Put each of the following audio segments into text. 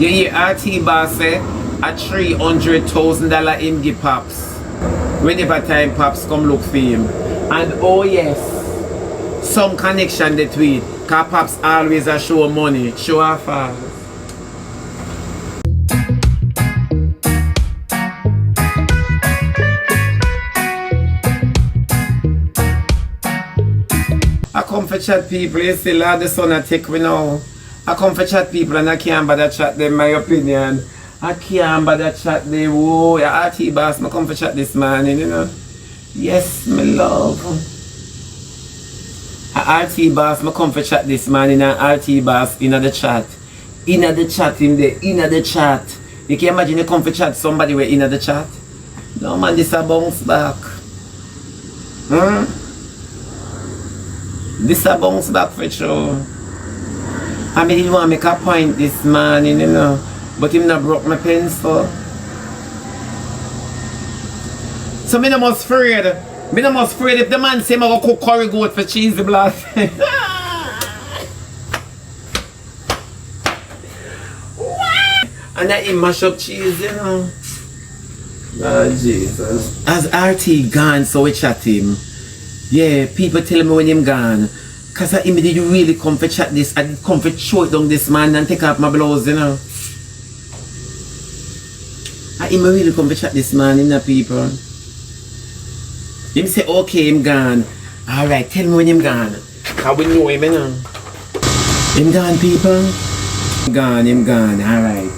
You hear RT boss say a $300,000 him give Pops. Whenever time Pops come look for him. And oh yes, some connection they tweet. Cause Pops always a show money, show off fast. I come for chat people, you see Lord the Son I take me now. I come for chat people and I can't bother chat them my opinion. I can't bother chat them. Oh, your RT boss, I come for chat this morning, you know. Yes, my love. A RT boss, I come for chat this morning and RT boss in the chat. In the chat in there, in the chat. You can imagine you come for chat somebody where in the chat? No man, this a bounce back. This a bounce back for sure. I mean, he want to make a point this morning, you know, but him not broke my pencil. So me no must afraid. Me no must afraid if the man say I go cook curry goat for cheesy blood. And that him mash up cheese, you know. Oh Jesus. As RT gone, so we chat him. Yeah, people tell me when him gone. Cause I did really come for chat this. I did come for show it down this man and take off my blouse, you know. I really come for chat this man, you know, people. Him say, okay, him gone. Alright, tell me when him gone. How we know him, you know. Him gone, people. Him gone, alright.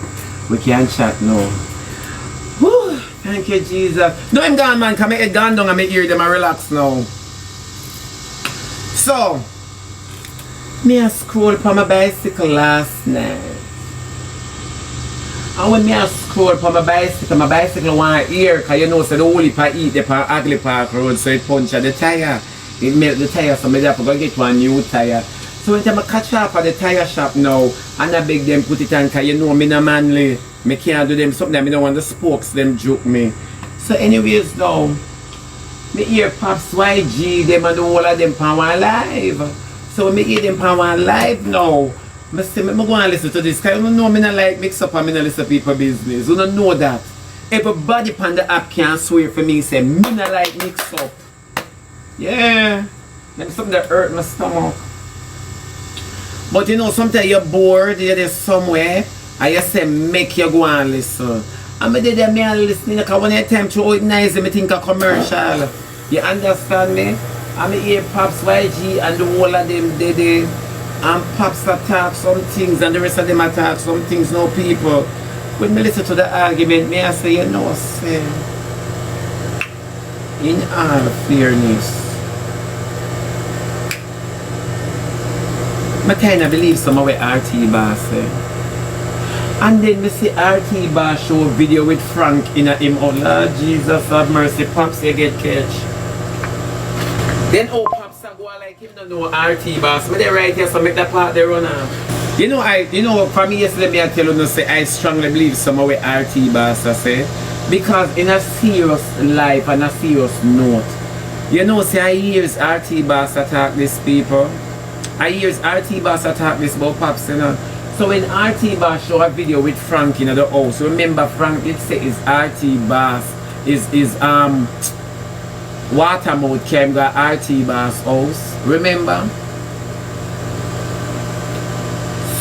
We can't chat now. Whew, thank you, Jesus. No, him gone, man. Come make it gone down and make hear them and relax now. So, me I scroll on my bicycle last night. And when me I scroll on my bicycle want ear, cause you know so the only part eat the part ugly park road, so it punch at the tire. It melt the tire, so me have to go get one new tire. So when I catch up at the tire shop now, and I beg them put it on, cause you know me no manly. Me can't do them something that me don't want the spokes them joke me. So anyways now, me hear Pops YG, them and the whole of them on one live. So when me hear them on one live now, I say, me go and listen to this. Because you know me not like mix up and me not listen to people business. You don't know that. Everybody on the app can swear for me say, me not like mix up. Yeah. That's something that hurt my stomach. But you know, sometimes you're bored, you're there somewhere, and you say, make you go and listen. And I did them and listening because when you time to hold it nice, I think a commercial. You understand me? I hear Pops YG and the whole of them did and Pops attack some things and the rest of them attack some things, no people. When I listen to the argument, me I say, you know, say, in all fairness, I kind of believe some of what RT Bar say. And then me see RT Bar show a video with Frank in a him. Oh Lord Jesus have mercy, Pops you get catch. Then oh Pops a go like him don't know RT Bar. So they right here so make that part they run off. You know for me yesterday me I tell you no say I strongly believe some of what RT Bar say. Because in a serious life and a serious note, you know say I hears RT Bar attack these people. I hears RT Bar attack this about Pops, you know. So when RT Boss show a video with Frank in the house, remember Frank did say his RT Boss is Watermouth came to RT Boss house. Remember?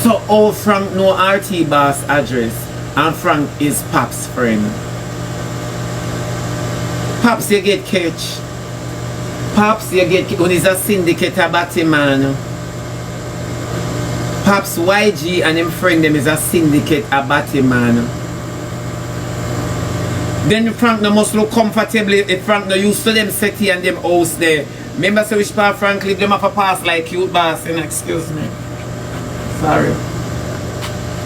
So Frank know RT Boss address and Frank is Pop's friend. Pops you get catch. Pops you get when he's a syndicate a Batman. Pops YG and him friend them is a syndicate a Batman. Then Frank no must look comfortable if Frank no used to them city and them house there. Remember so which part Frank live them have a pass like cute boss and excuse me. Sorry.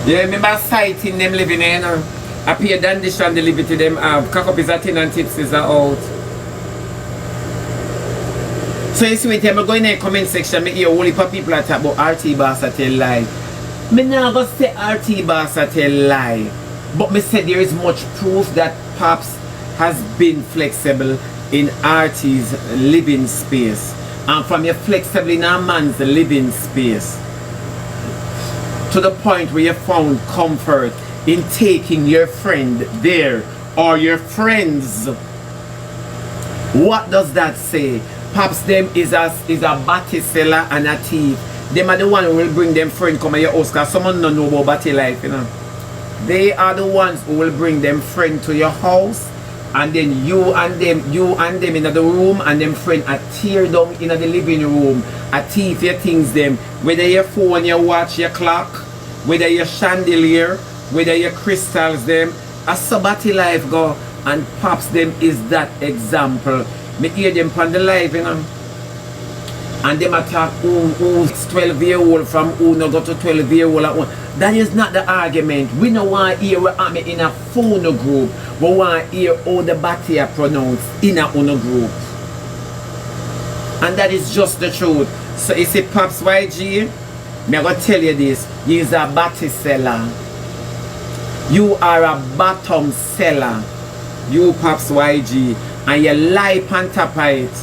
Yeah, remember sighting them living in I pay dandish and the liberty them have. Cock up is a tin and tips is a out. So you see, when I go in the comment section, I hear only for people that talk about RT Boss a tell lie. I not going to say RT Boss a tell lie. But I say there is much proof that Pops has been flexible in RT's living space. And from your flexible in a man's living space to the point where you found comfort in taking your friend there or your friends. What does that say? Pops them is a batty seller and a thief. Them are the one who will bring them friend come at your house, because someone don't know about batty life, you know. They are the ones who will bring them friend to your house, and then you and them in the room, and them friend a tear down in the living room, a thief your things them, whether your phone, your watch, your clock, whether your chandelier, whether your crystals them, a sabbatty life go, and pops them is that example. Me hear them on the live, you know. And them attack who's 12-year-old from who no go to 12-year-old. That is not the argument. We don't want to hear what I'm in a phone group. We want to hear how the batty are pronounced in a group. And that is just the truth. So you see, Pops YG, I'm going to tell you this. He's a batty seller. You are a bottom seller. You Pops YG. And you lie on top of it.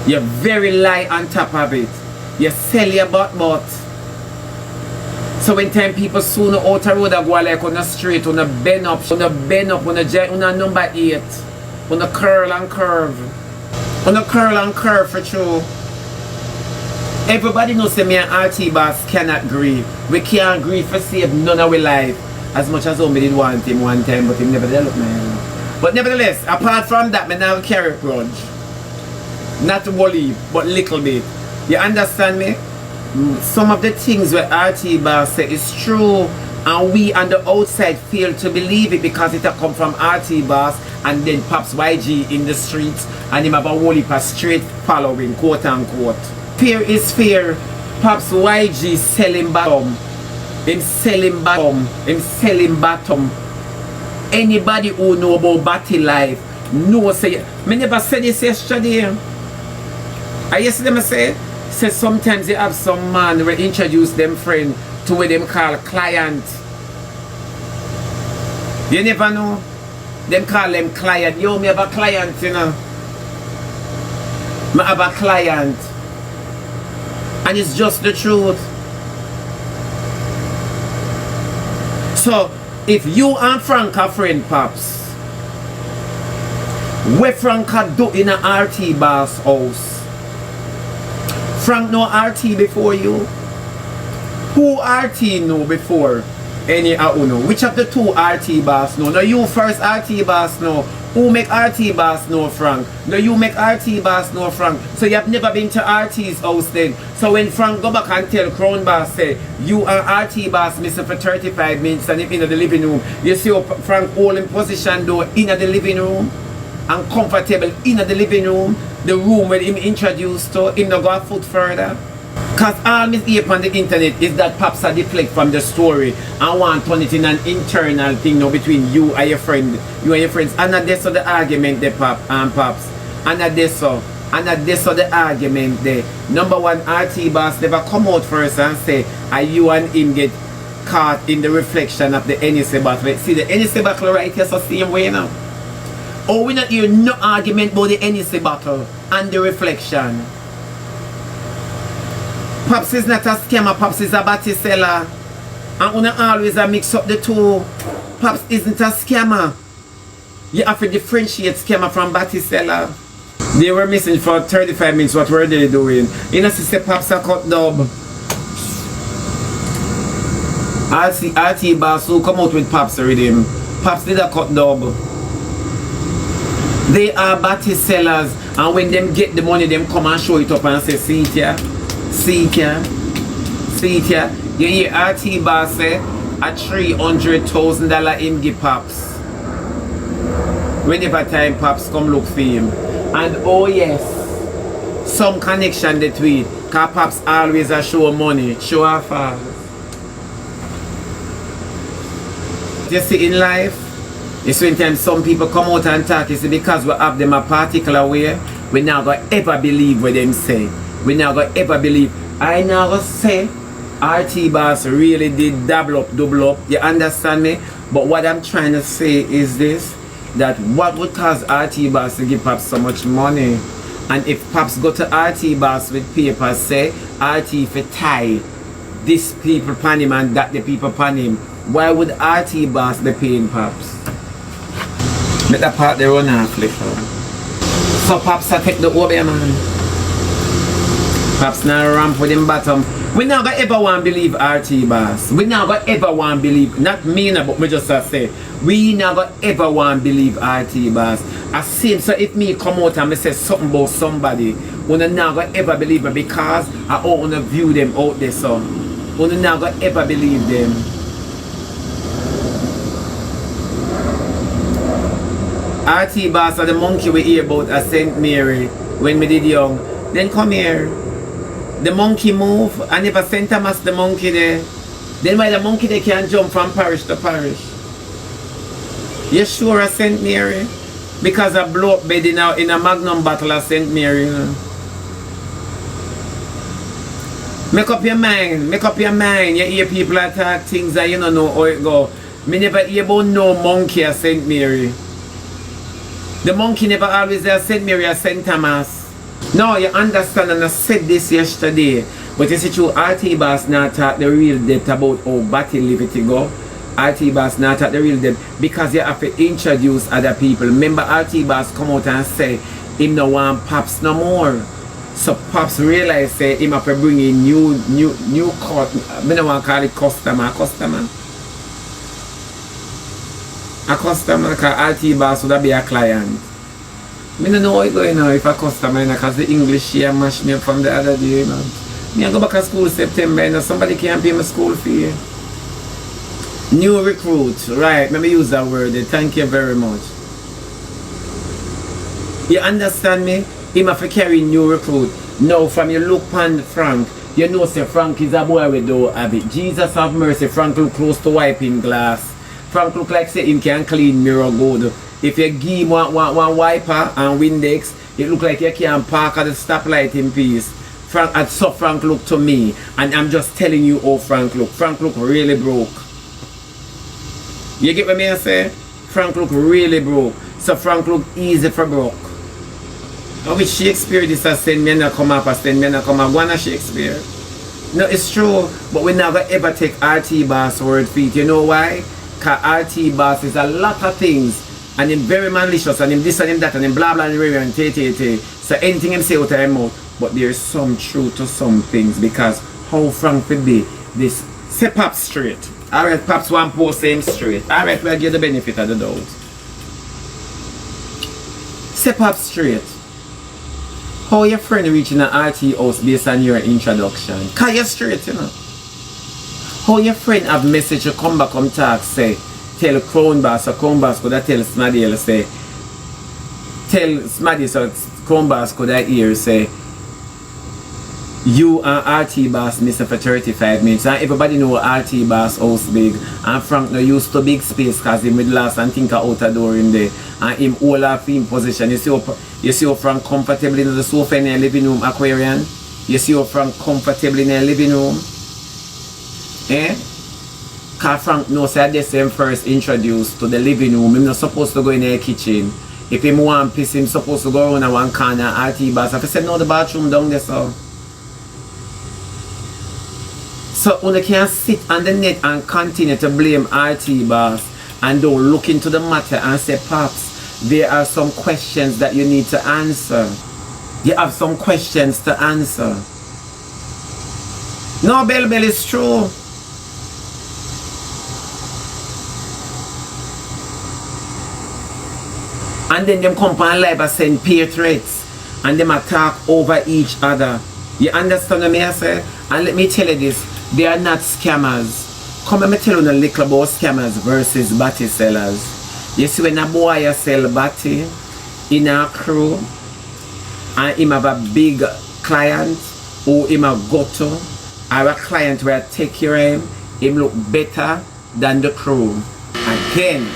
You very lie on top of it. You sell your butt. So when time people soon out the road go like on the street, on the bend up, on the number 8, on the curl and curve. On the curl and curve for true. Everybody knows that me and RT Boss cannot grieve. We can't grieve for save none of our life. As much as we did want him one time, but he never developed man. But nevertheless, apart from that, I now carry a grudge. Not to worry, but little bit. You understand me? Some of the things where RT Boss say is true, and we on the outside fail to believe it because it come from RT Boss and then Pops YG in the streets, and him have a whole heap of straight following, quote unquote. Fear is fear. Pops YG selling bottom. Him selling bottom. Him selling bottom. Anybody who know about batty life know say, me never said this yesterday. I yesterday say sometimes you have some man who introduce them friend to what them call client. You never know. Them call them client. Yo, me have a client, you know. Me have a client. And it's just the truth. So, if you and Frank are friend, Pops, what Frank do in a RT Boss house? Frank know RT before you? Who RT know before any uno? Which of the two RT Boss know? No, you first RT Boss know. Who make RT Boss know Frank? No, you make RT Boss know Frank. So you have never been to RT's house then. So when Frank go back and tell Crown Boss say, you and RT Boss missing for 35 minutes and if in the living room, you see how Frank holding position though in the living room and comfortable in the living room, the room where him introduced to, him not go a foot further. Because all me hear on the internet is that Pops are deflect from the story and want to turn it in an internal thing now between you and your friend, you and your friends. And that's so the argument there, Pops. And that's so the argument there. Number one, RT Boss never come out first and say, are you and him get caught in the reflection of the NSA battle. See the NSA battle right here, so same way now. Oh, we not hear no argument about the NSA battle and the reflection. Pops is not a scammer, Pops is a batty seller. And we always mix up the two. Pops isn't a scammer. You have to differentiate scammer from batty seller. They were missing for 35 minutes. What were they doing? You know, sister Pops a cut dub. RT Boss who come out with Pops already. Pops did a cut dub. They are batty sellers, and when them get the money, them come and show it up and say, see it here. See it here. See it here. You hear RT Boss say a $300,000 him give Pops. Whenever time Pops come look for him. And oh yes, some connection they tweet. Cause Pops always a show money, show off. You see in life, it's when time some people come out and talk, you see, because we have them a particular way, we not gonna ever believe what them say. We not gonna ever believe. I now gonna say RT Boss really did double up. You understand me? But what I'm trying to say is this, that what would cause RT Boss to give Pops so much money? And if Pops go to RT Boss with papers say RT for tie this people pan him and that the people pan him, Why would RT boss be paying Pops? Let that part they run off later. So Pops I take the over, man. Pops now ramp with him bottom. We not gonna ever want to believe RT boss. We not gonna ever want to believe, not me, but me just say, we not gonna ever want to believe RT boss. I seen, so if me come out and me say something about somebody, we not gonna ever believe me because I want to view them out there, so we not gonna ever believe them. RT boss or the monkey we hear about at St. Mary when me did young. Then come here. The monkey move and if a St. Thomas the monkey there, then why the monkey they can jump from parish to parish? You sure of St. Mary? Because I blow up bed in a magnum bottle of St. Mary. You know? Make up your mind, make up your mind. You hear people attack things that you don't know how it go. Me never hear about no monkey at St. Mary. The monkey never always there St. Mary or St. Thomas. No, you understand, and I said this yesterday, but you see true RT boss not talk the real depth about how battle liberty go. RT boss not talk the real depth because you have to introduce other people. Remember RT boss come out and say him no want Pops no more. So Pops realize say him have to bring in new cut. I don't want to call it customer because RT boss would be a client. I don't know how it's going now if a customer, because the English here mashed me up from the other day, man. Me I go back to school September, and somebody can't pay my school fee. New recruit, right, let me use that word. Thank you very much. You understand me? Him have to carry new recruit. Now from you look on Frank, you know say Frank is a boy we don't have it. Jesus have mercy, Frank look close to wiping glass. Frank look like say him can clean mirror good. If you give him one wiper and Windex, it look like you can park at the stoplight in peace. Frank look to me, and I'm just telling you how Frank look. Frank look really broke. You get what I say? Frank look really broke. So Frank look easy for broke. Now with Shakespeare this has send me and come up and send me and come up. One of Shakespeare. No, it's true, but we never ever take RT boss word for it. You know why? Because RT boss is a lot of things. And him very malicious, and him this and him that, and him blah blah and t. So anything him say out of him mouth, but there's some truth to some things because how Frank would be this. Say Pops straight. Alright, Pops one post same straight. Alright, we'll give the benefit of the doubt. Say Pops straight. How your friend reaching an RT house based on your introduction? Cause you're straight, you know. How your friend have message you come back come talk say tell Crown Boss or Crown Boss could I tell Smaddy say tell Smaddy so Crown Boss could I hear say you and RT Boss missing for 35 minutes and everybody know RT Boss house big and Frank no used to big space cause him with last and think out a door in there and him all off in position. You see how Frank comfortable in the sofa in the living room Aquarian? You see how Frank comfortable in the living room? Eh? Because Frank knows that they him first introduced to the living room. He's not supposed to go in the kitchen. If him want piss, he's supposed to go around a one corner RT Boss. If he said no, the bathroom down there, so. So when you can sit on the net and continue to blame RT Boss and don't look into the matter and say, Pops, there are some questions that you need to answer. You have some questions to answer. No, Bell is true. And then them come on live and send peer threats and them attack over each other. You understand what I say? And let me tell you this, they are not scammers. Come let me tell you a little about scammers versus batty sellers. You see when a boy sell batty in a crew and him have a big client or him a go to or a client where I take care of him look better than the crew. Again,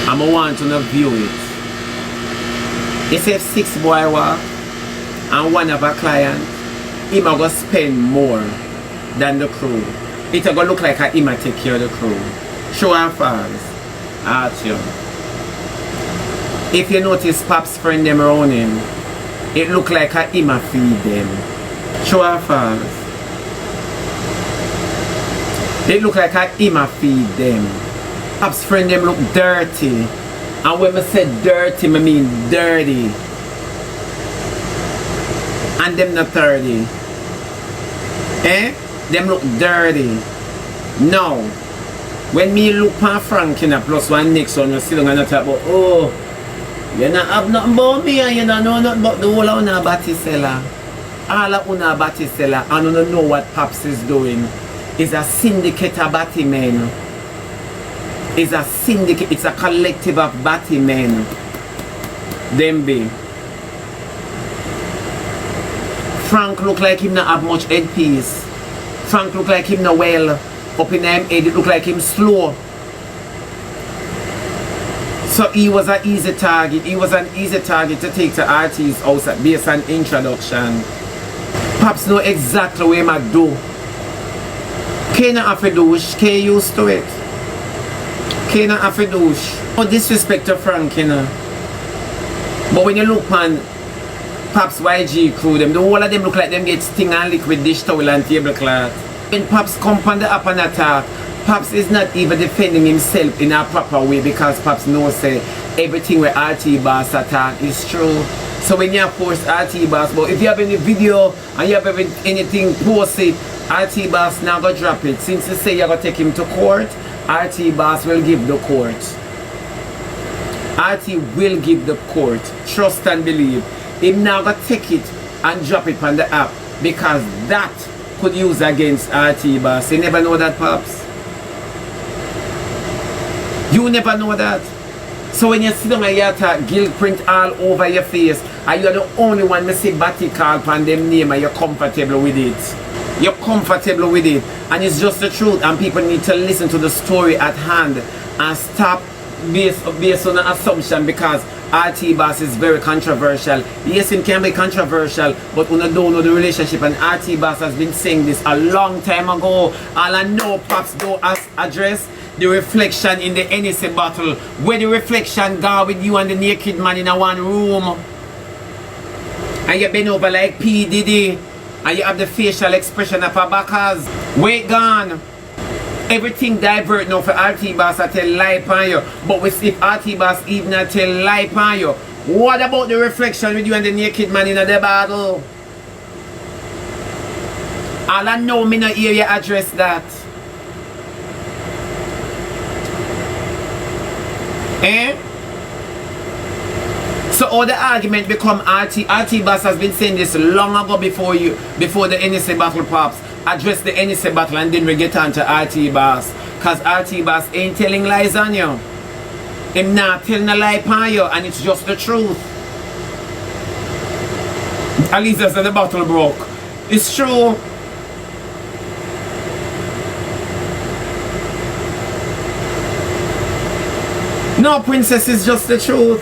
I'm going to want to view it. You see if 6 boy work and one of a client, him going to spend more than the crew. It's going to look like him take care of the crew. Show and falls. Ask you. If you notice Pop's friend them around him, it look like him feed them. Show and falls. It look like him a feed them. Pops friend them look dirty. And when I say dirty, I mean dirty. And them not 30. Eh? Them look dirty. Now, when me look at Frank in a plus one next one, you sit down and talk about, oh, you not have nothing about me and you don't know nothing about the whole of una Batisella. All of una Batisella and you don't know what Pops is doing. It's a syndicate of batty men. It's a syndicate, it's a collective of batty men. Them be. Frank look like him not have much headpiece. Frank look like him not well. Up in him head, it look like him slow. So he was an easy target. He was an easy target to take to RT's house based on introduction. Pops know exactly what he might do. K not have to douche, K used to it. K not have to douche. No disrespect to Frank, you know. But when you look on Pops YG crew, them, the whole of them look like them get sting and liquid dish towel and tablecloth. When Pops come on the up and attack, Pops is not even defending himself in a proper way because Pops knows say everything where RT Boss attack is true. So when you post RT Boss, but if you have any video and you have anything post it, RT Boss now go drop it. Since you say you're going to take him to court, RT Boss will give the court. RT will give the court. Trust and believe. Him now going to take it and drop it on the app because that could use against RT Boss. You never know that, Pops. You never know that. So when you sit down and you attack guilt print all over your face and you're the only one to see Batty call on them name and you're comfortable with it. You're comfortable with it. And it's just the truth and people need to listen to the story at hand and stop based on an assumption because RT Boss is very controversial. Yes, it can be controversial, but we don't know the relationship and RT Boss has been saying this a long time ago. All I know Pops don't address the reflection in the NSA battle where the reflection go with you and the naked man in a one room and you bend over like P. Diddy and you have the facial expression of a backers. Wait gone. Everything divert now for RT Boss I tell lie upon you. But if RT Boss even I tell lie upon you, what about the reflection with you and the naked man in the battle? All I know me not hear you address that. Eh? So all the argument become RT Boss has been saying this long ago before the NSA battle Pops. Address the NSA battle and then we get on to RT Boss. Cause RT Boss ain't telling lies on you. Him not telling a lie upon you and it's just the truth. At least that's the battle broke. It's true. No, princess, is just the truth.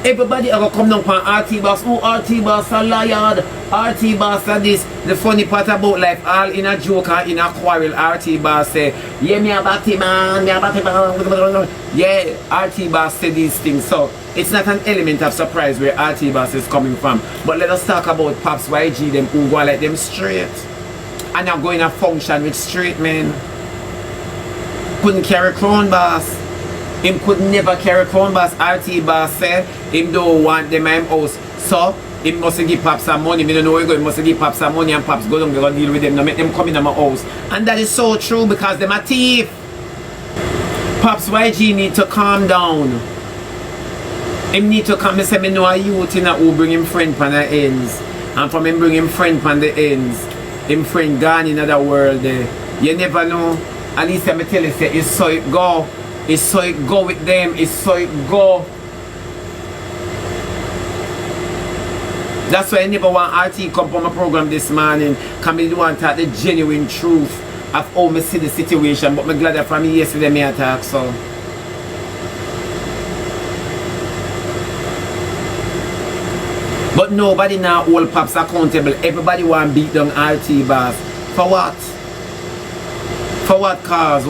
Everybody ever come down from RT Boss. Oh, RT Boss a liar. RT Boss a this. The funny part about life, all in a joke and in a quarrel, RT Boss say, yeah, me a batty man, me a batty man. Yeah, RT Boss say these things. So, it's not an element of surprise where RT Boss is coming from. But let us talk about Pops YG, them who go like them straight. And are going to function with straight men. Couldn't carry crown boss. Him could never carry crown boss. RT Boss said him don't want them in him house. So him must give Pops some money. Me don't know where he go. He must give Pops some money and Pops go down there and deal with them. Now make them come in my house. And that is so true because them are thief. Pops YG need to calm down. Him need to come and say me know a youth in who bring him friend pan the ends. And from him bring him friend pan the ends. Him friend gone in other world there. You never know. At least I tell you say it's so it go. It's so it go with them. It's so it go. That's why I never want RT come on my program this morning. Come in want to talk the genuine truth of how I see the situation. But I'm glad that from yesterday me attack so. But nobody now hold Pops accountable. Everybody want beat down RT Boss. For what? For what cause?